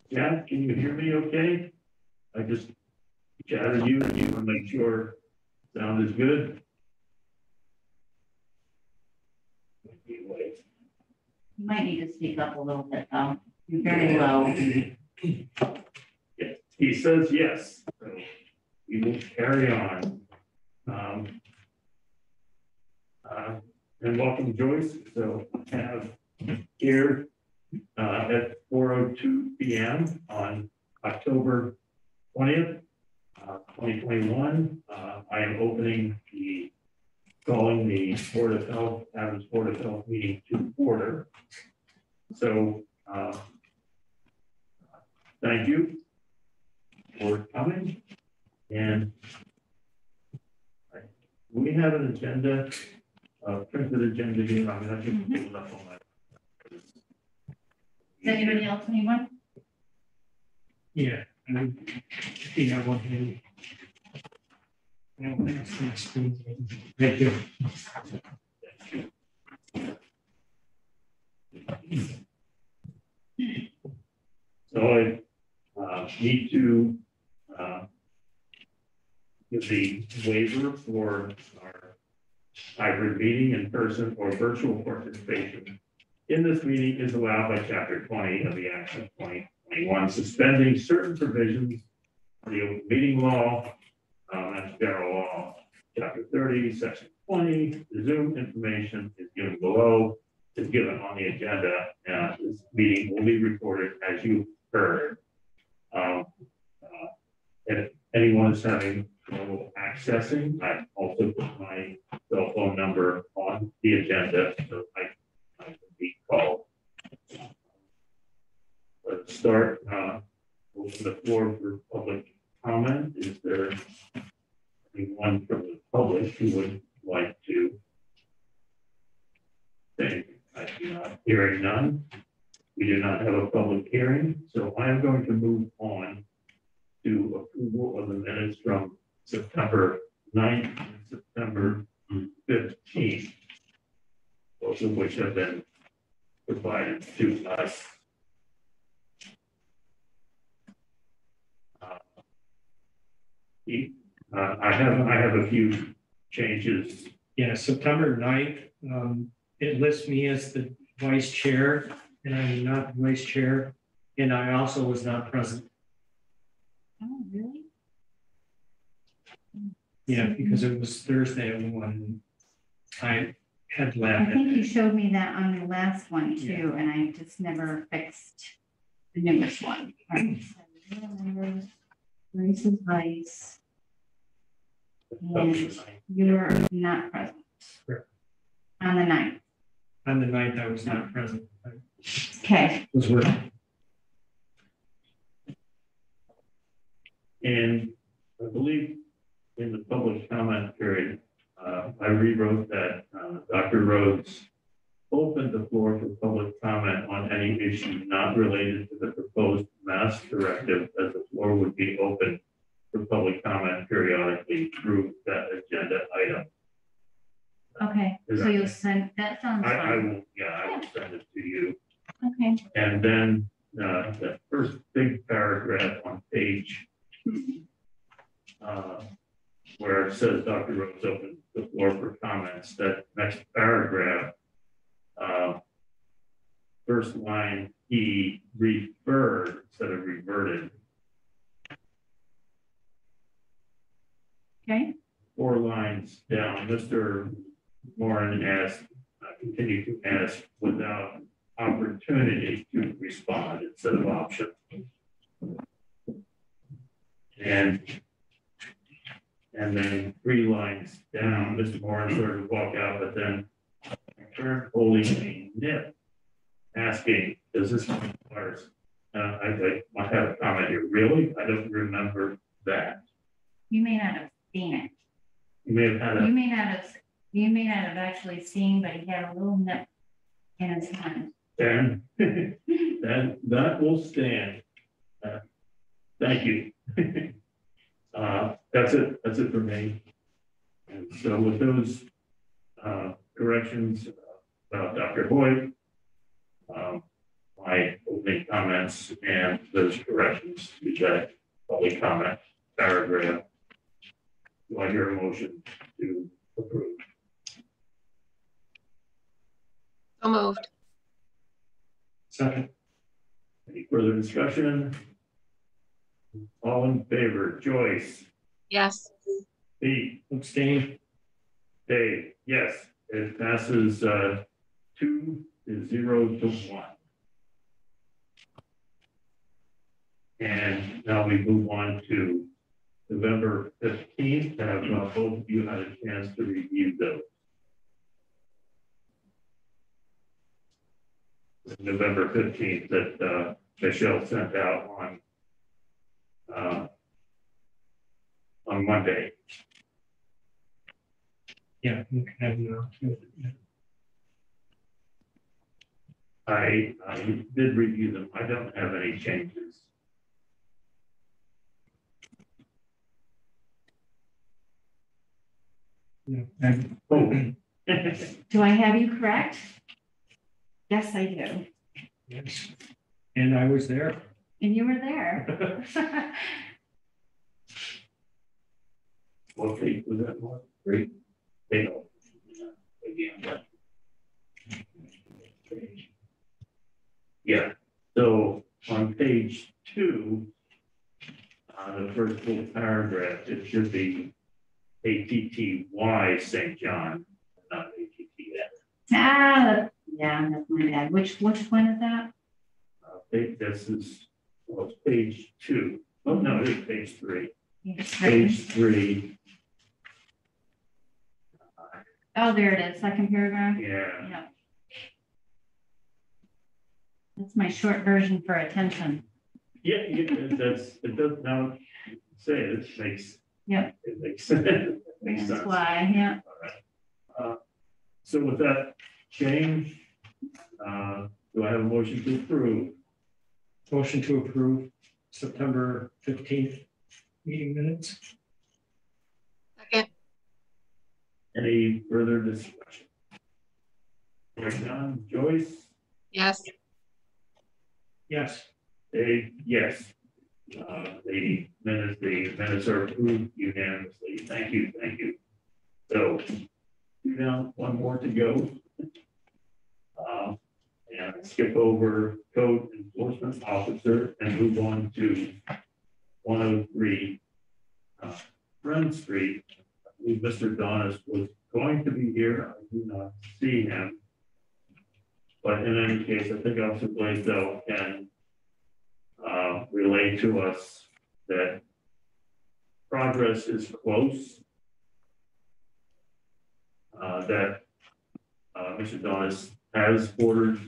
Yeah, can you hear me okay? I just chatted you and you want to make sure sound is good. You might need to speak up a little bit though. You're very low. Yeah, he says yes. So we will carry on. And welcome Joyce. So I have here at 4:02 p.m. on October 20th, 2021. I am calling the Board of Health, Adams Board of Health meeting to order. So thank you for coming. And we have an agenda, printed agenda here. I mean, I can pull it up on that. Does anybody else need one? Yeah, and if you have one here. Thank you. So I need to give the waiver for our hybrid meeting in person or virtual participation in this meeting is allowed by Chapter 20 of the Act of 2021, suspending certain provisions of the open meeting law and general law. Chapter 30, Section 20, the Zoom information is given below, is given on the agenda. This meeting will be recorded as you heard. If anyone is having trouble accessing, I also put my cell phone number on the agenda so I can be called. Let's start. Open the floor for public comment. Is there anyone from the public who would like to say? I do not hearing none. We do not have a public hearing, so I am going to move on to approval of the minutes from September 9th and September 15th, both of which have been provided to us. I have a few changes. Yeah, September 9th, it lists me as the vice chair, and I'm not the vice chair, and I also was not present. Oh, really? Yeah, because it was Thursday when I had I left. think you showed me that on the last one too, and I just never fixed the newest one. All right, so Grace is vice. And you're not present. Correct. On the 9th. On the 9th, I was not present. Okay. Was working. And I believe in the public comment period, I rewrote that Dr. Rhodes opened the floor for public comment on any issue not related to the proposed mask directive, as the floor would be open for public comment periodically through that agenda item. Okay. So you'll send, that sounds I fine. will, yeah, I will send it to you. Okay. And then the first big paragraph on page where it says Dr. Rhodes opened the floor for comments, that next paragraph, first line, he referred instead of reverted. Okay. 4 lines down, Mr. Moran asked, continued to ask without opportunity to respond instead of option. And then 3 lines down, Mr. Moran started to walk out, but then turned holding a nip, asking, does this require? I might have a comment here. Really? I don't remember that. You may not have seen it. You may have had a. You may not have actually seen, but he had a little nip in his hand. And that will stand. Thank you. That's it. That's it for me. And so with those corrections about Dr. Hoyt, my opening comments and those corrections to that public comment paragraph. Do I hear a motion to approve? So moved. Second. Any further discussion? All in favor, Joyce, Yes. Pete, Abstain. Dave, yes, it passes 2-0-1. And now we move on to November 15th. Have both of you had a chance to review those? November 15th that Michelle sent out on Monday. Yeah, you can have I did review them. I don't have any changes. Oh. Do I have you correct? Yes, I do. Yes. And I was there. And you were there. What date was that one? Great. Again. Yeah, so on page 2, the first full paragraph, it should be ATTY St. John, not ATTS. Ah, yeah, that's my bad. Which one is that? This is, well, it's page 2. Oh, no, it is page 3. Page Page 3, Oh, there it is, second paragraph. yeah. Yeah. That's my short version for attention. Yeah, it does now say it makes. Yeah. It makes sense. Makes That's sense. why, yeah. So with that change, do I have a motion to approve? Motion to approve September 15th meeting minutes. Second. Any further discussion? Hearing none. Joyce? Yes. Yes. Dave? Yes. The minutes are approved unanimously. Thank you, thank you. So, now one more to go. And skip over code enforcement officer and move on to 103 Friend Street. I believe Mr. Donis was going to be here. I do not see him. But in any case, I think Officer Blaisdell can relay to us that progress is close. That Mr. Donis has ordered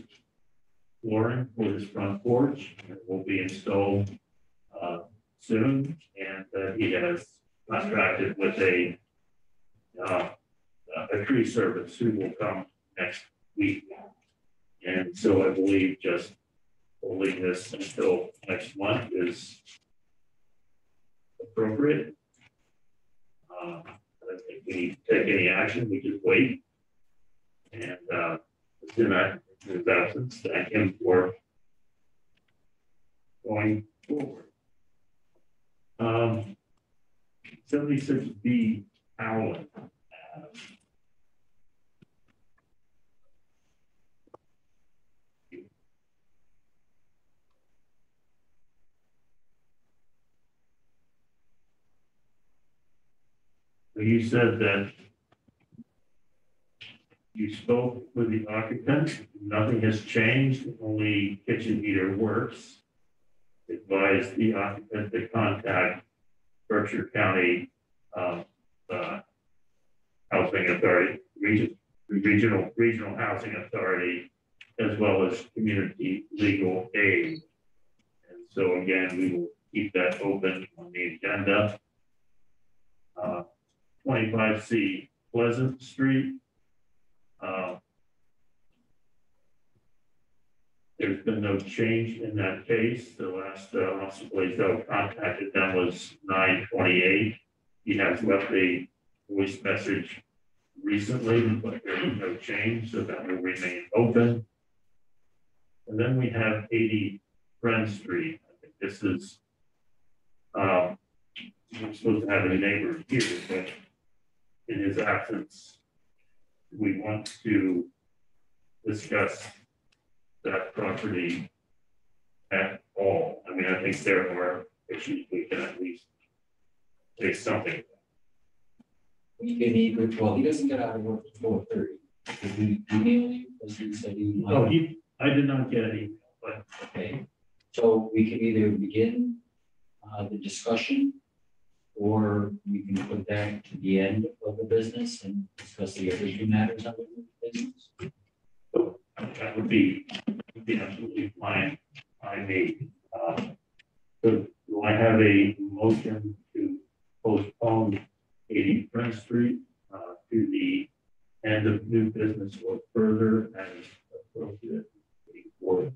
flooring for his front porch. It will be installed soon, and that he has contracted with a tree service who will come next week. And so I believe just holding this until next month is appropriate. I don't think we need to take any action, we just wait. And in his absence, thank him for going forward. 76B Allen. You said that you spoke with the occupant, nothing has changed, only kitchen heater works. Advise the occupant to contact Berkshire County Housing Authority, regional housing authority, as well as community legal aid. And so again, we will keep that open on the agenda. 25C Pleasant Street. There's been no change in that case. The last Officer Blaisdell contacted them was 9/28. He has left a voice message recently, but there is no change, so that will remain open. And then we have 80 Friend Street. I think this is, I'm supposed to have a neighbor here, but in his absence, we want to discuss that property at all. I mean, I think there are issues we can at least say something. We can either, well, he doesn't get out of work at 4:30. Did he email you, as he said he might? Oh, I did not get any, but Okay, so we can either begin the discussion, or we can put that to the end of the business and discuss the other two matters of the business. that would be absolutely fine by me. So do I have a motion to postpone 80 Front Street to the end of new business or further as appropriate? Or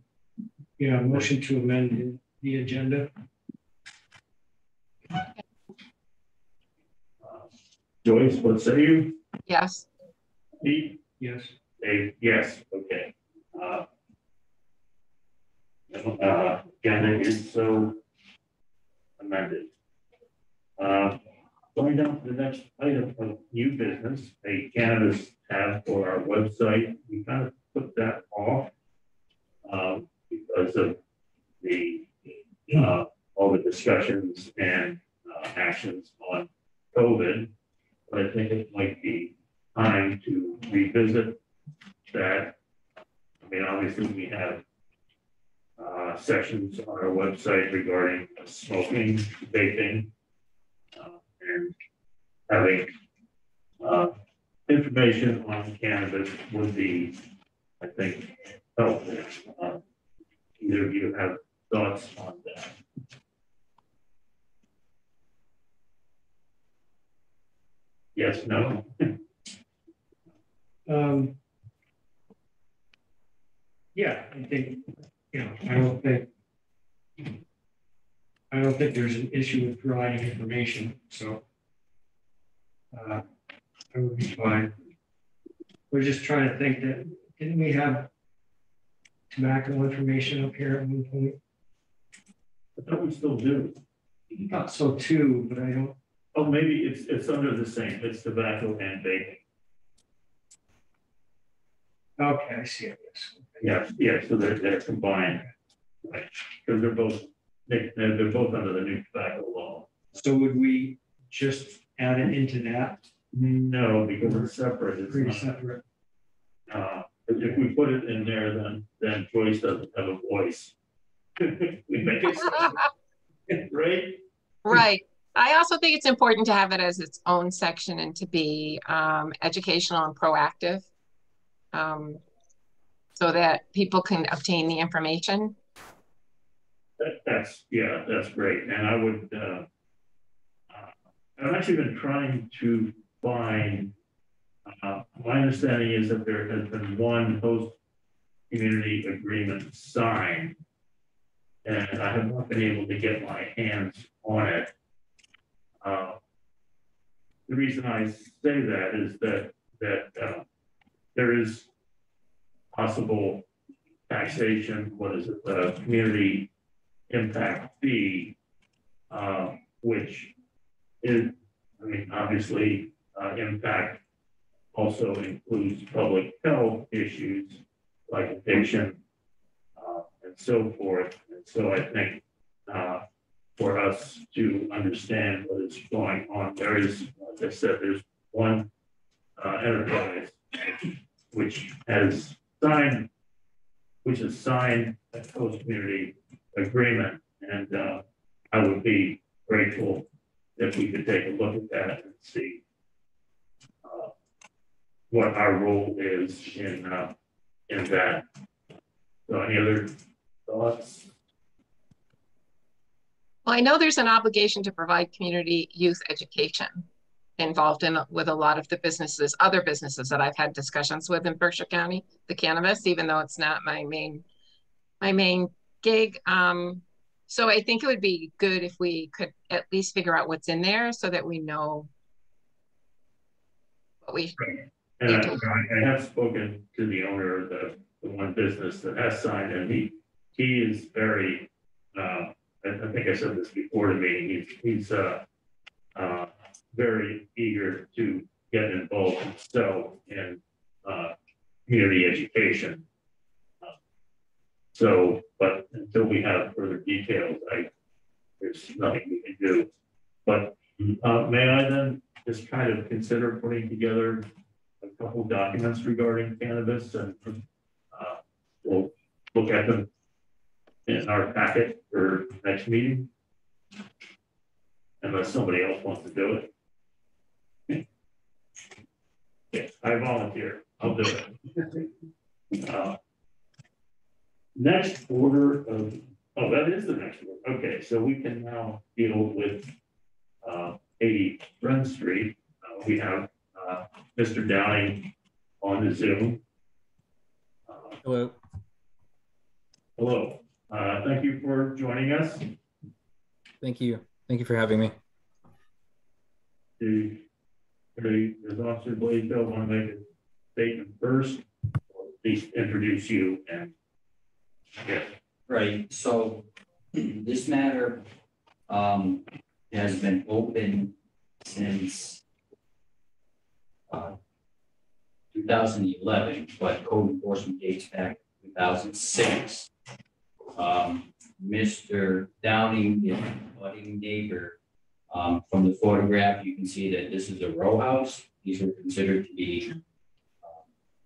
Yeah, motion to amend the agenda. Joyce, what say you? Yes. Pete? Yes. Dave? Yes, okay. Agenda is so amended. Going down to the next item of new business, a cannabis tab for our website. We kind of put that off because of the all the discussions and actions on COVID. But I think it might be time to revisit that. I mean, obviously, we have sections on our website regarding smoking, vaping, and having information on cannabis would be, I think, helpful. Either of you have thoughts on that? Yes, no? Yeah, I think, I don't think there's an issue with providing information, so I would be fine. We're just trying to think that, didn't we have tobacco information up here at one point? I thought we still do. I thought so too, but I don't. Oh, maybe it's under the same, it's tobacco and vaping. Okay, I see it. Yeah, so they're combined, right? Because they're both under the new tobacco law. So would we just add it into that? No, because it's separate. It's Pretty not, separate. if we put it in there, then Joyce doesn't have a voice. We make it right. Right. I also think it's important to have it as its own section and to be educational and proactive, so that people can obtain the information. That's great. And I would, I've actually been trying to find, my understanding is that there has been one host community agreement signed, and I have not been able to get my hands on it. The reason I say that is that there is possible taxation, community impact fee, which is, I mean, obviously, impact also includes public health issues like addiction and so forth. And so I think for us to understand what is going on, there is, like I said, there's one enterprise which has signed a host community agreement, and I would be grateful if we could take a look at that and see what our role is in that. So, any other thoughts? Well, I know there's an obligation to provide community youth education involved with a lot of the other businesses that I've had discussions with in Berkshire County, the cannabis, even though it's not my main gig. So I think it would be good if we could at least figure out what's in there so that we know what we. And I have spoken to the owner of the one business that has signed, and he is very, I think I said this before the meeting, he's very eager to get involved in community education. So, but until we have further details, there's nothing we can do. But may I then just kind of consider putting together a couple documents regarding cannabis, and we'll look at them in our packet for next meeting, unless somebody else wants to do it. Yes, I volunteer. I'll do it. Next order of, that is the next one. Okay, so we can now deal with 80 Friend Street. We have Mr. Downing on the Zoom. Hello. Hello. Thank you for joining us. Thank you. Thank you for having me. Does Officer Blaisdell want to make a statement first, or at least introduce you and yes. Right, so this matter has been open since 2011, but code enforcement dates back to 2006. Mr. Downing is a budding neighbor. From the photograph, you can see that this is a row house. These are considered to be,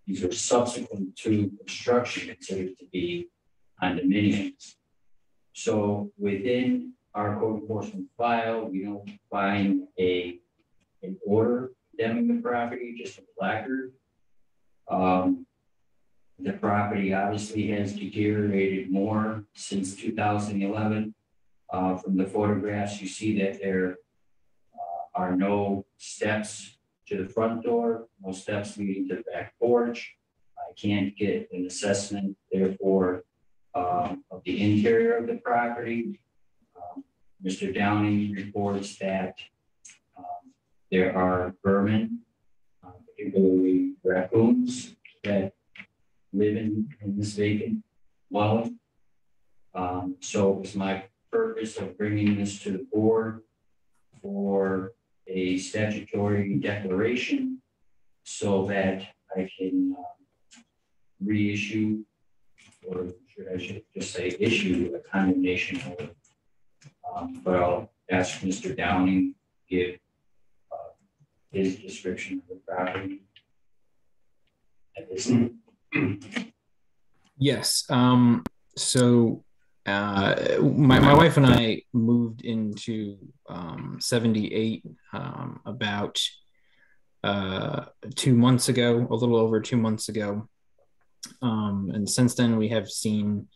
these are subsequent to construction, considered to be condominiums. So within our code enforcement file, we don't find an order condemning the property, just a placard. The property obviously has deteriorated more since 2011. From the photographs, you see that there are no steps to the front door, no steps leading to the back porch. I can't get an assessment, therefore, of the interior of the property. Mr. Downing reports that there are vermin, particularly raccoons, that live in this vacant dwelling. So it was my purpose of bringing this to the board for a statutory declaration so that I can reissue, or I should just say issue, a condemnation order. But I'll ask Mr. Downing to give his description of the property at this time. Yes. So my wife and I moved into 78 about 2 months ago, a little over 2 months ago. And since then we have seen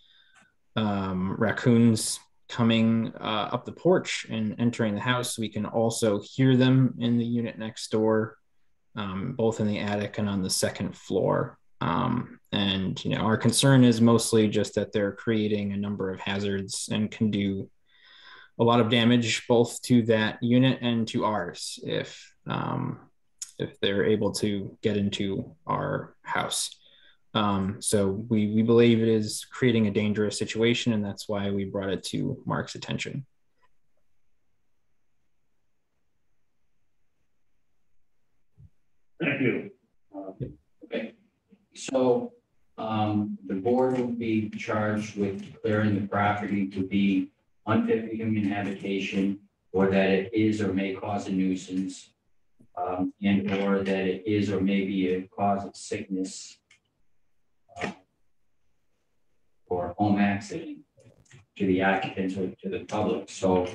raccoons coming up the porch and entering the house. We can also hear them in the unit next door, both in the attic and on the second floor. And, you know, our concern is mostly just that they're creating a number of hazards and can do a lot of damage both to that unit and to ours if they're able to get into our house. So we believe it is creating a dangerous situation, and that's why we brought it to Mark's attention. Thank you. Okay, so the board will be charged with declaring the property to be unfit for human habitation, or that it is or may cause a nuisance, and or that it is or may be a cause of sickness or home accident to the occupants or to the public. So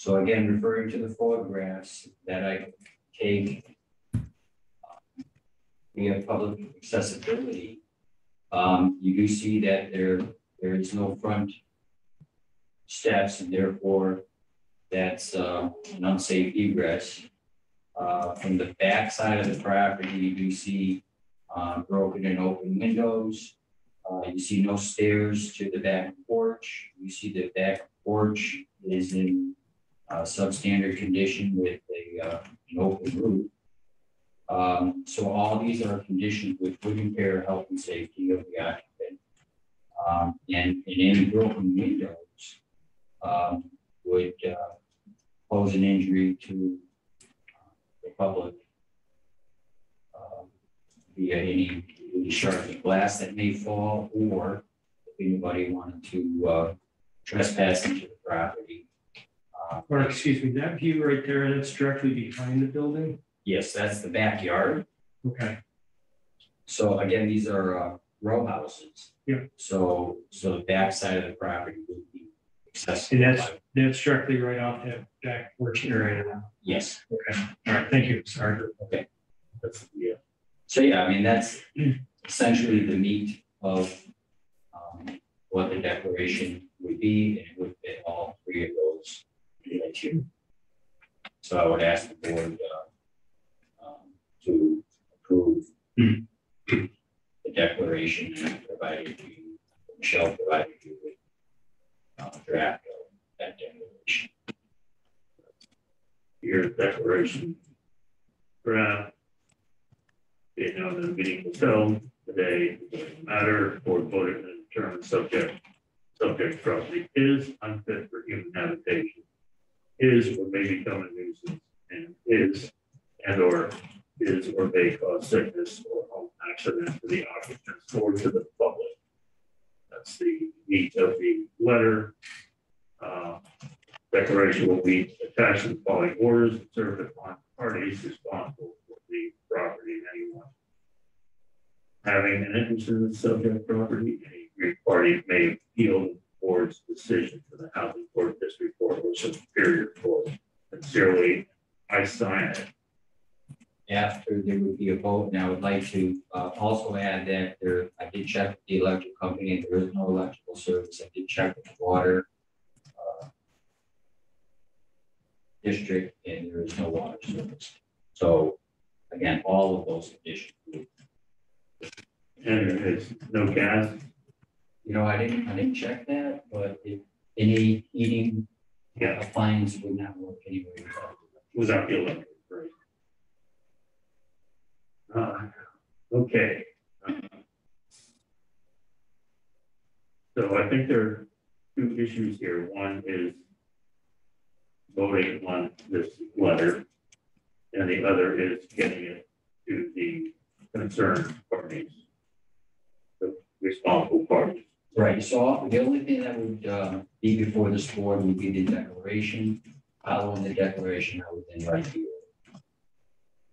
again, referring to the photographs that I take, we have public accessibility. You do see that there is no front steps, and therefore that's an unsafe egress. From the back side of the property, you do see broken and open windows. You see no stairs to the back porch. You see the back porch is in substandard condition with an open roof. So all these are conditions which would impair health and safety of the occupant. And any broken windows would pose an injury to the public via any shards of glass that may fall, or if anybody wanted to trespass into the property. Or excuse me, that view right there, that's directly behind the building? Yes, that's the backyard. Okay, So again, these are row houses. Yeah. So the back side of the property would be accessible. and that's directly right off that back porch area now. Yes. Okay, all right, thank you, sorry. Okay. That's, yeah. So yeah, I mean, that's essentially the meat of what the declaration would be, and it would fit all three of those criteria. So I would ask the board to approve the declaration and provided you, Michelle provided you with draft of that declaration. Your declaration. Draft. You know, the meeting was held today, matter for voted and determined subject property is unfit for human habitation, is or may become a nuisance, and is or may cause sickness or home accident to the occupants or to the public. That's the meat of the letter. Declaration will be attached to the following orders and served upon parties responsible for the property and anyone having an interest in the subject property. Any aggrieved party may appeal the board's decision to the housing court, district court, or superior court. Sincerely, I sign it. After there would be a vote, and I would like to also add that I did check with the electric company, and there is no electrical service. I did check with the water district, and there is no water service. So again, all of those conditions. And there is no gas. You know, I didn't check that, but if any heating appliance would not work anyway. Without the electric, right? Okay. So I think there are two issues here. One is voting on this letter, and the other is getting it to the concerned parties, the responsible parties. Right, so the only thing that would be before this board would be the declaration. Following the declaration, I would then write the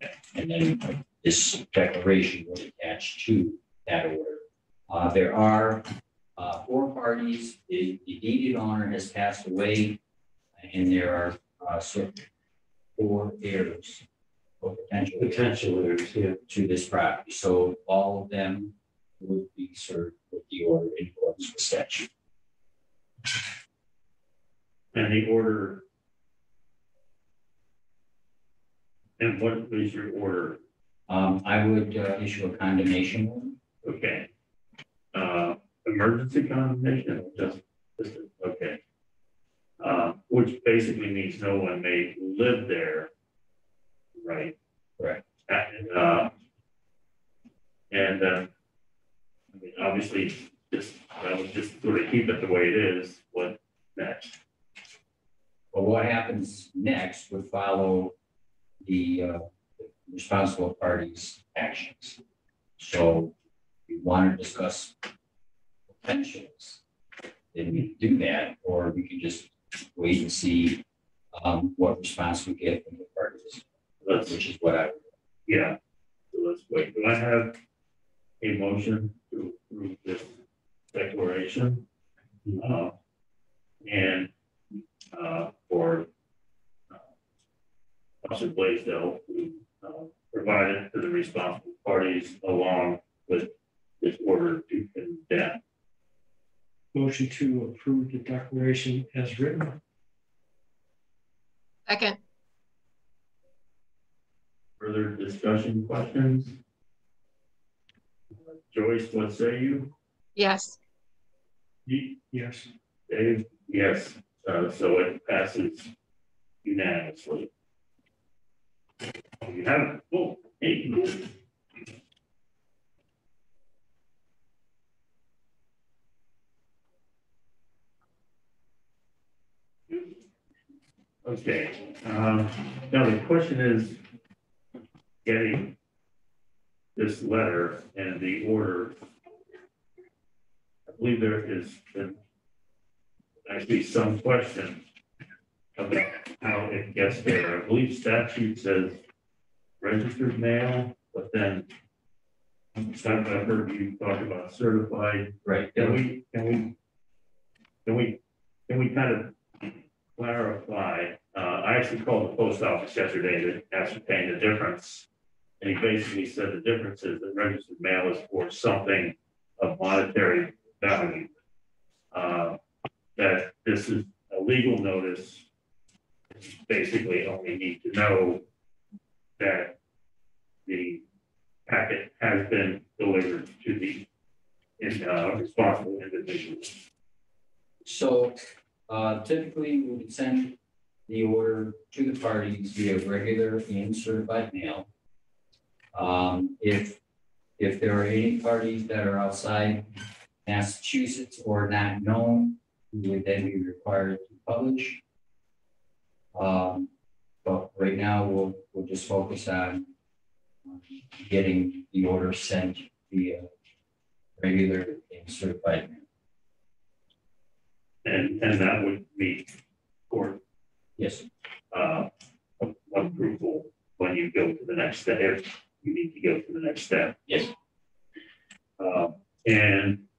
order. And then this declaration would attach to that order. There are 4 parties. The deeded owner has passed away, and there are 4 heirs or potential heirs to this property. So all of them would be served with the order in accordance with statute. And the order, and what is your order? I would issue a condemnation order. Okay. Emergency condemnation, just okay. Which basically means no one may live there, right? Right. And I mean, obviously, I would just sort of keep it the way it is. What next? Well, what happens next would follow the responsible parties' actions. So if we want to discuss potentials, then we can do that, or we can just wait and see what response we get from the parties, which is what I would. Yeah. So let's wait. Do I have a motion to approve this declaration? And for Officer Blaisdell to provide it to the responsible parties along with this order to condemn. Motion to approve the declaration as written. Second. Further discussion, questions? Joyce, what say you? Yes. Yes. Dave? Yes. So it passes unanimously. You have it. Oh, hey. Okay, now the question is getting this letter and the order. I believe there is actually some question about how it gets there. I believe statute says registered mail, but then I've heard you talk about certified. Right. Can we kind of clarify? I actually called the post office yesterday to ascertain the difference. And he basically said the difference is that registered mail is for something of monetary value. That this is a legal notice. Basically only need to know that the packet has been delivered to the responsible individual. So typically we would send the order to the parties via regular and certified mail. If there are any parties that are outside Massachusetts or not known, we would then be required to publish. But right now we'll just focus on getting the order sent via regular and certified mail. And that would meet court Yes. approval when you go to the next step, if you need to go to the next step. Yes. And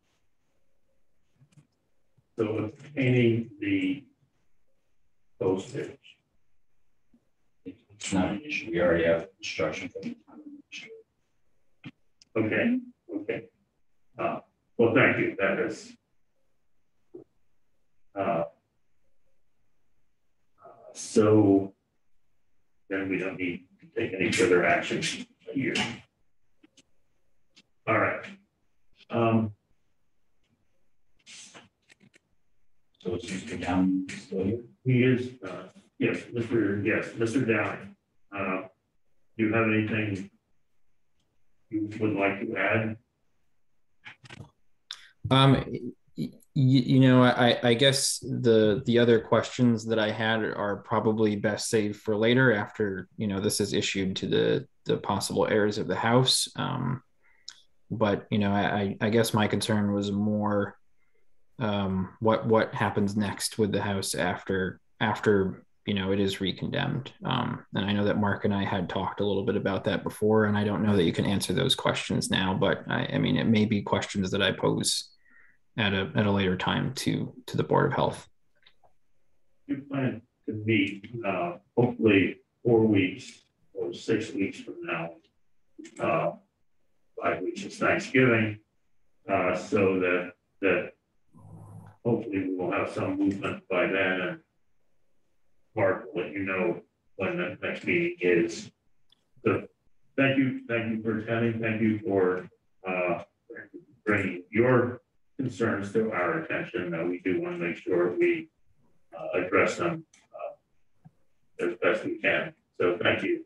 so obtaining the postage. It's not an issue. We already have instruction from the town administrator. Okay. Well, thank you. That is. So then we don't need to take any further action here. All right. So it's just down still here. He is, yes, Mr. Downing. Do you have anything you would like to add? I guess the other questions that I had are probably best saved for later after, this is issued to the possible heirs of the house. But, I guess my concern was more what happens next with the house after it is recondemned. And I know that Mark and I had talked a little bit about that before, and I don't know that you can answer those questions now, but I mean, it may be questions that I pose at a later time to the Board of Health. You plan to meet hopefully 4 weeks or 6 weeks from now. 5 weeks is Thanksgiving, so that hopefully we will have some movement by then, and Mark will let you know when the next meeting is. So thank you for attending. Thank you for bringing your concerns to our attention. We do want to make sure we address them as best we can. So thank you.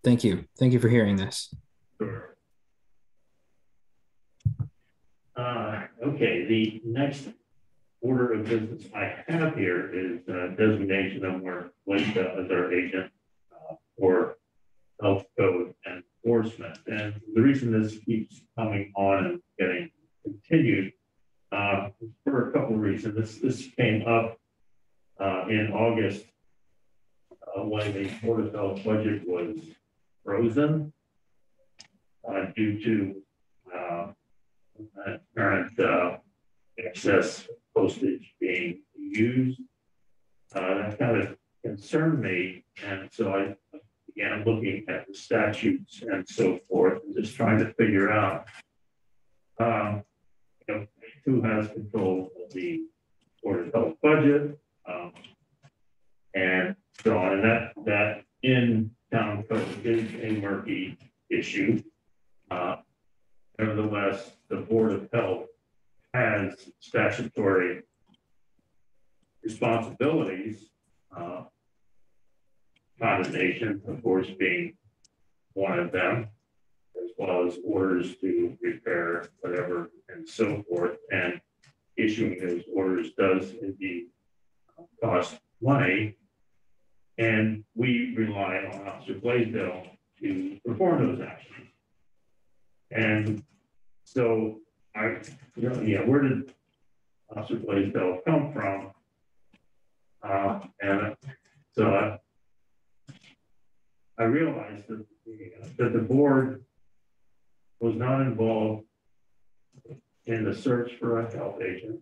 Thank you. Thank you for hearing this. Sure. Okay, the next order of business I have here is designation of Mark Lynch as our agent for health code enforcement. And the reason this keeps coming on and getting continued for a couple of reasons. This came up in August when the Board of Health budget was frozen due to current excess postage being used. That kind of concerned me, and so I began looking at the statutes and so forth, and just trying to figure out who has control of the Board of Health budget, and so on. And that in town code is a murky issue. Nevertheless, the Board of Health has statutory responsibilities, condemnation, of course, being one of them, as well as orders to repair whatever and so forth. And issuing those orders does indeed cost money. And we rely on Officer Blaisdell to perform those actions. And so where did Officer Blaisdell come from? And so I realized that the board was not involved in the search for a health agent.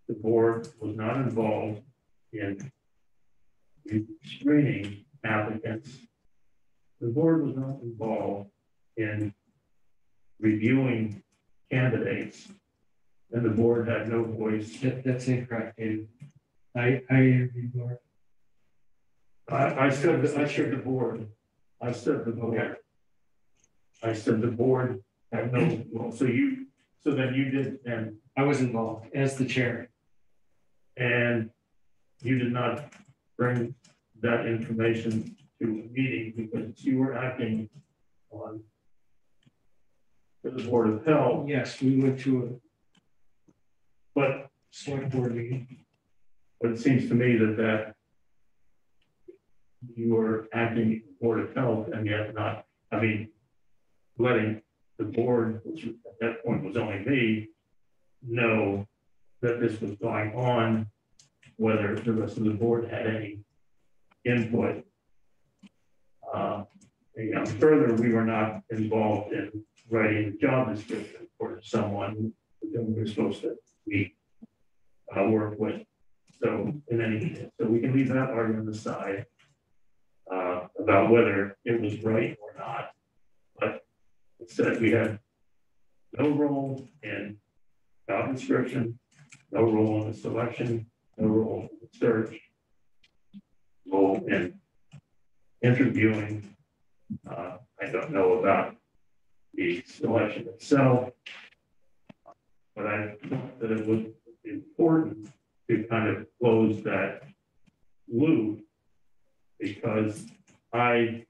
The board was not involved in screening applicants. The board was not involved in reviewing candidates, and the board had no voice. That's incorrect, David. I interviewed Laura. I said the board. I said the board. I said the board had no, well, so then you did, and I was involved as the chair. you did not bring that information to a meeting because you were acting on the Board of Health, Yes, we went to but a select board meeting. it seems to me that you were acting in the Board of Health and yet not, letting the board, which at that point was only me, know that this was going on, whether the rest of the board had any input. Further, we were not involved in writing a job description for someone that we were supposed to work with. So in any case, so we can leave that argument aside about whether it was right or not. But it said we had no role in job description, no role in the selection, no role in the search, role in interviewing. I don't know about the selection itself, but I thought that it was important to kind of close that loop because I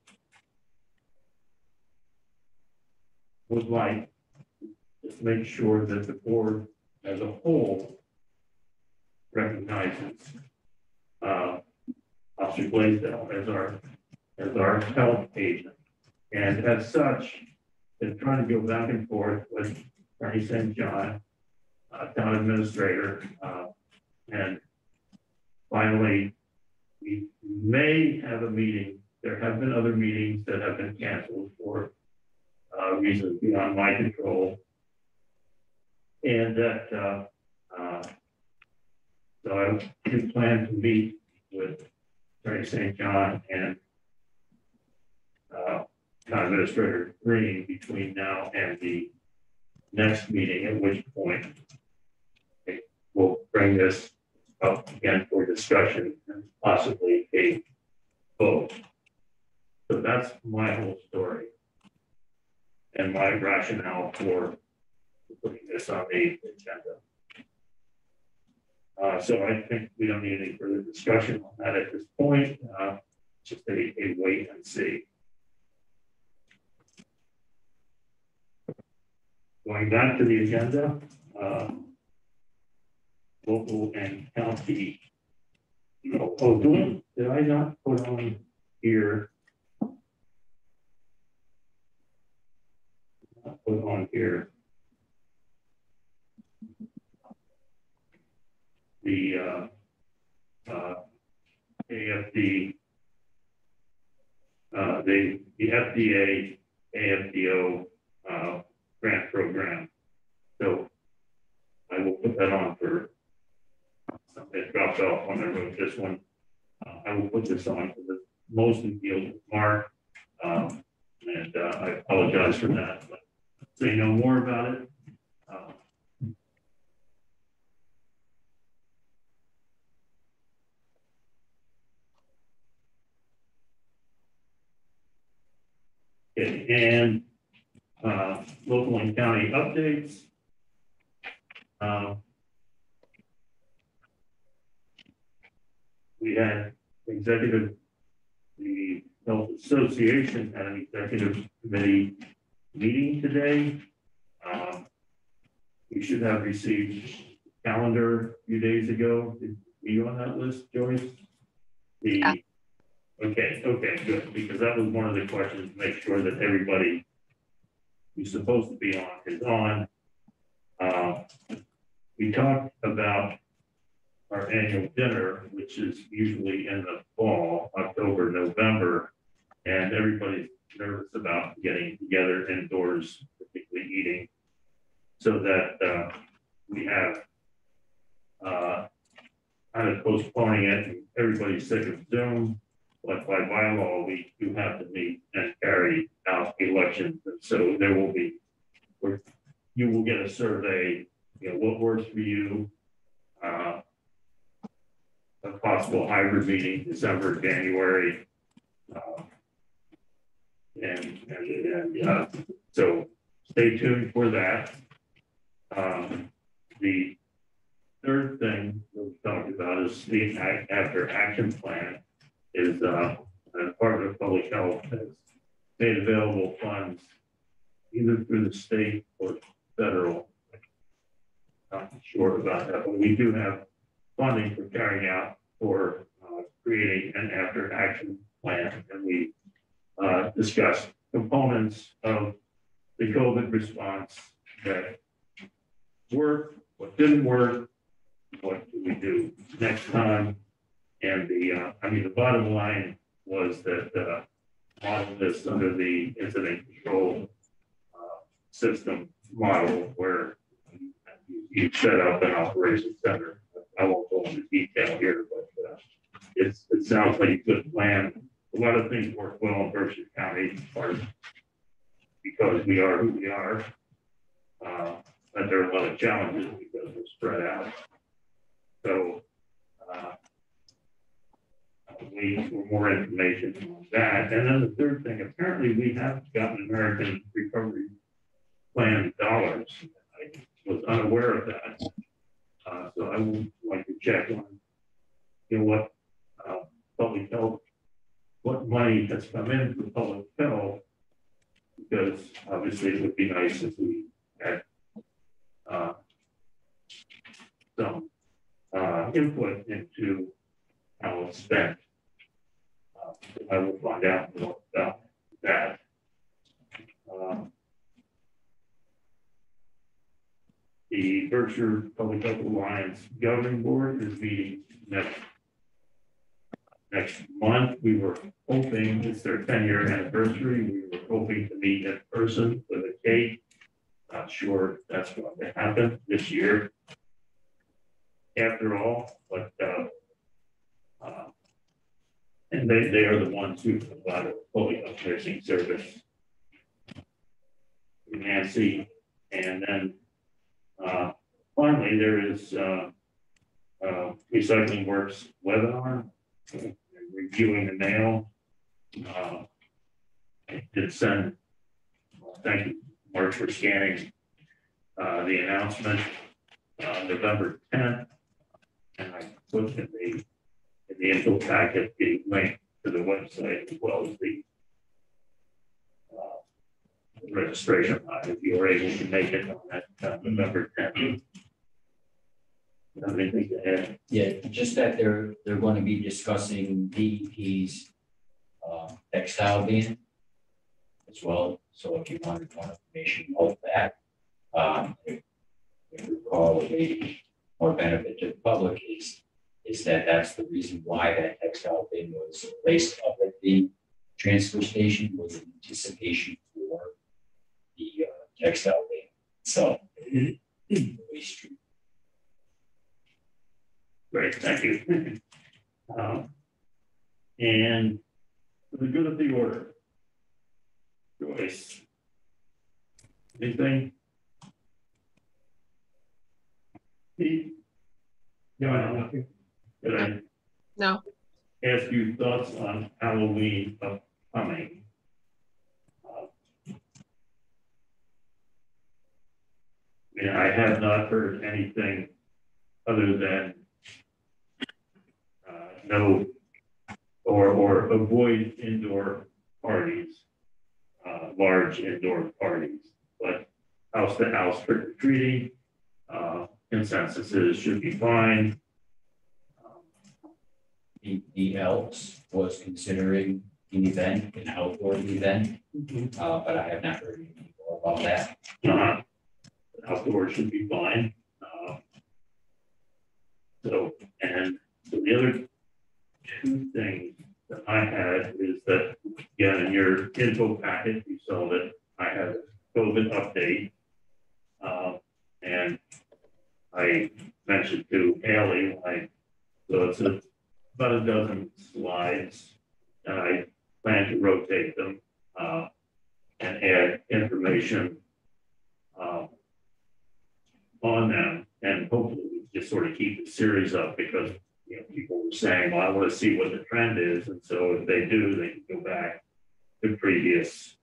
would like to make sure that the board as a whole recognizes Officer Blaisdell as our health agent. And as such, been trying to go back and forth with Attorney St. John, town administrator, and finally, we may have a meeting. There have been other meetings that have been canceled for reasons beyond my control. And that, so I do plan to meet with Attorney St. John and town administrator Green between now and the next meeting, at which point we'll bring this up again for discussion and possibly a vote. So that's my whole story and my rationale for putting this on the agenda. So I think we don't need any further discussion on that at this point. Just a wait and see. Going back to the agenda, local and county. Did I not put on here? Put on here the AFD, the FDA AFDO grant program. So I will put that on for something that dropped off when I wrote this one. I will put this on because it mostly deals with Mark. And I apologize for that. But so you know more about it. And local and county updates. We had the Health Association had an executive committee meeting today. We should have received a calendar a few days ago. Were you on that list, Joyce? Yeah. Okay, good, because that was one of the questions, to make sure that everybody who's supposed to be on is on. We talked about our annual dinner, which is usually in the fall, October, November, and everybody's nervous about getting together indoors, particularly eating, so that we have kind of postponing it, and everybody's sick of Zoom, but by bylaw, we do have to meet and carry out elections, and so there will be, you will get a survey, you know, what works for you, a possible hybrid meeting, December, January, so stay tuned for that. The third thing that we talked about is the after action plan is the Department of Public Health has made available funds either through the state or federal. Not sure about that, but we do have funding for carrying out for creating an after action plan, and we discussed components of the COVID response that worked, what didn't work, what do we do next time, and the bottom line was that model this under the incident control system model where you set up an operations center. I won't go into detail here, but it sounds like a good plan. A lot of things work well in Berkshire County, because we are who we are. But there are a lot of challenges because we're spread out. So we need more information on that. And then the third thing, apparently we have gotten American Recovery Plan dollars. I was unaware of that. So I would like to check on, you know, what public health, what money has come in for public health, because obviously it would be nice if we had some input into how it's spent. I will find out more about that. The Berkshire Public Health Alliance Governing Board is meeting next month. We were hoping, it's their 10-year anniversary, we were hoping to meet in person with a cake. Not sure if that's going to happen this year after all, but and they are the ones who provide a public health nursing service. Nancy, and then finally there is Recycling Works webinar, reviewing the mail. I did send, thank you, Mark, for scanning the announcement November 10th, and I put in the info packet the link to the website as well as the registration line if you are able to make it on that November 10th. Anything to add? Yeah, just that they're going to be discussing DEP's textile ban as well. So if you wanted more information of that, if you recall, the more benefit to the public is that that's the reason why that textile bin was placed up at the transfer station, was in anticipation for the textile bin. So, waste stream. Great, thank you. And for the good of the order, Joyce, anything? Pete? No, nothing. Did I No, ask you thoughts on Halloween upcoming? Yeah, I have not heard anything other than no or avoid indoor parties, large indoor parties, but house to house trick or treating, consensus is should be fine. the Elks was considering an event, an outdoor event, but I have not heard anything more about that. Outdoors should be fine. So the other two things that I had is that, again, in your info packet, you saw that I had a COVID update. And I mentioned to Haley, so it's about a dozen slides, and I plan to rotate them and add information on them, and hopefully we just sort of keep the series up, because people were saying, well, I want to see what the trend is, and so if they do, they can go back to previous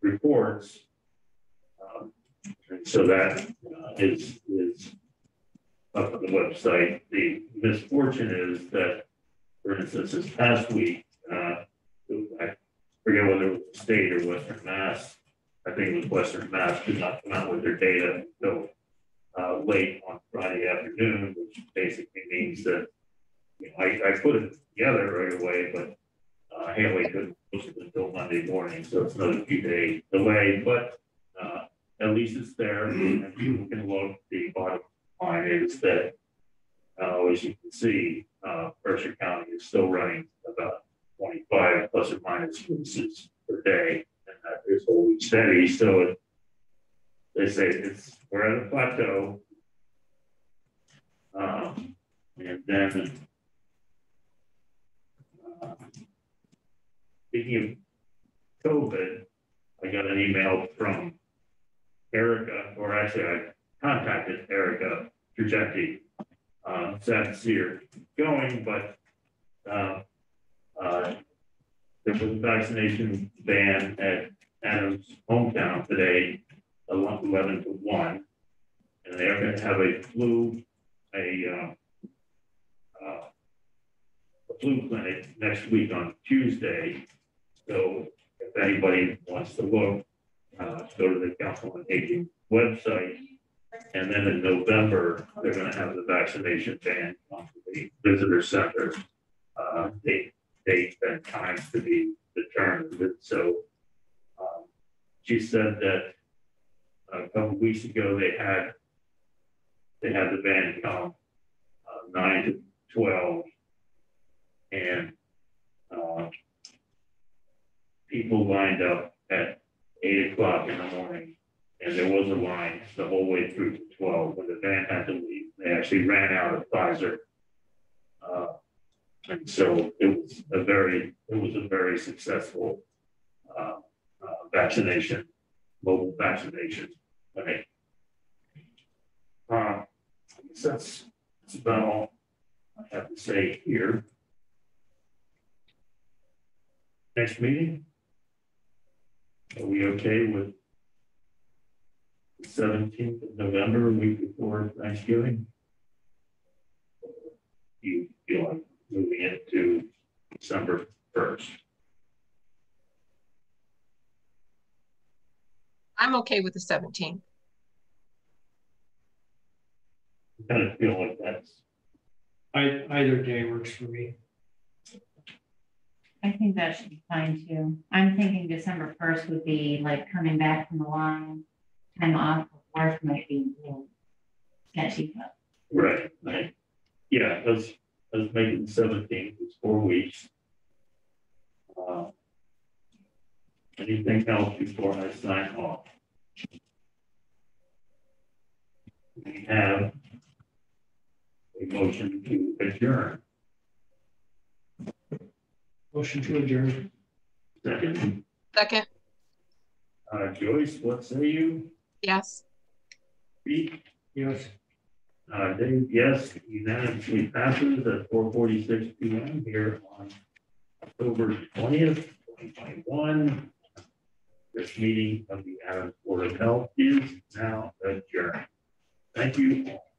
reports. And so that is up on the website. The misfortune is that, for instance, this past week, I forget whether it was the state or Western Mass. I think it was Western Mass did not come out with their data until late on Friday afternoon, which basically means that I put it together right away, but Haley couldn't post it until Monday morning, so it's another few day delay, but at least it's there, and people can look. The bottom line is that, as you can see, Mercer County is still running about 25 plus or minus cases per day, and that is holding steady. So they say we're at a plateau, and then speaking of COVID, I got an email from Erica, or actually I contacted Erica Trajetti. Sad to see her going, but there was a vaccination ban at Adam's hometown today, 11 to 1, and they're going to have a flu clinic next week on Tuesday. So if anybody wants to look, go to the Council on Aging website, and then in November they're going to have the vaccination ban on the visitor center. Date and times to be determined. So she said that a couple weeks ago they had the ban come 9 to 12, and people lined up at 8 o'clock in the morning, and there was a line the whole way through to 12 when the van had to leave. They actually ran out of Pfizer. And so it was a very successful mobile vaccination clinic. I guess that's about all I have to say here. Next meeting, are we okay with the 17th of November, a week before Thanksgiving? You feel like moving it to December 1st? I'm okay with the 17th. I kind of feel like that's. Either day works for me. I think that should be fine too. I'm thinking December 1st would be like coming back from a long time off. Work might be a little sketchy. Right. Yeah, let's make it the 17th. It's 4 weeks. Anything else before I sign off? We have a motion to adjourn. Motion to adjourn. Second. Second, Joyce, what say you? yes. Pete? Yes. Dave, yes, unanimously passes at 4:46 p.m. here on October 20th, 2021. This meeting of the Adams Board of Health is now adjourned. Thank you all.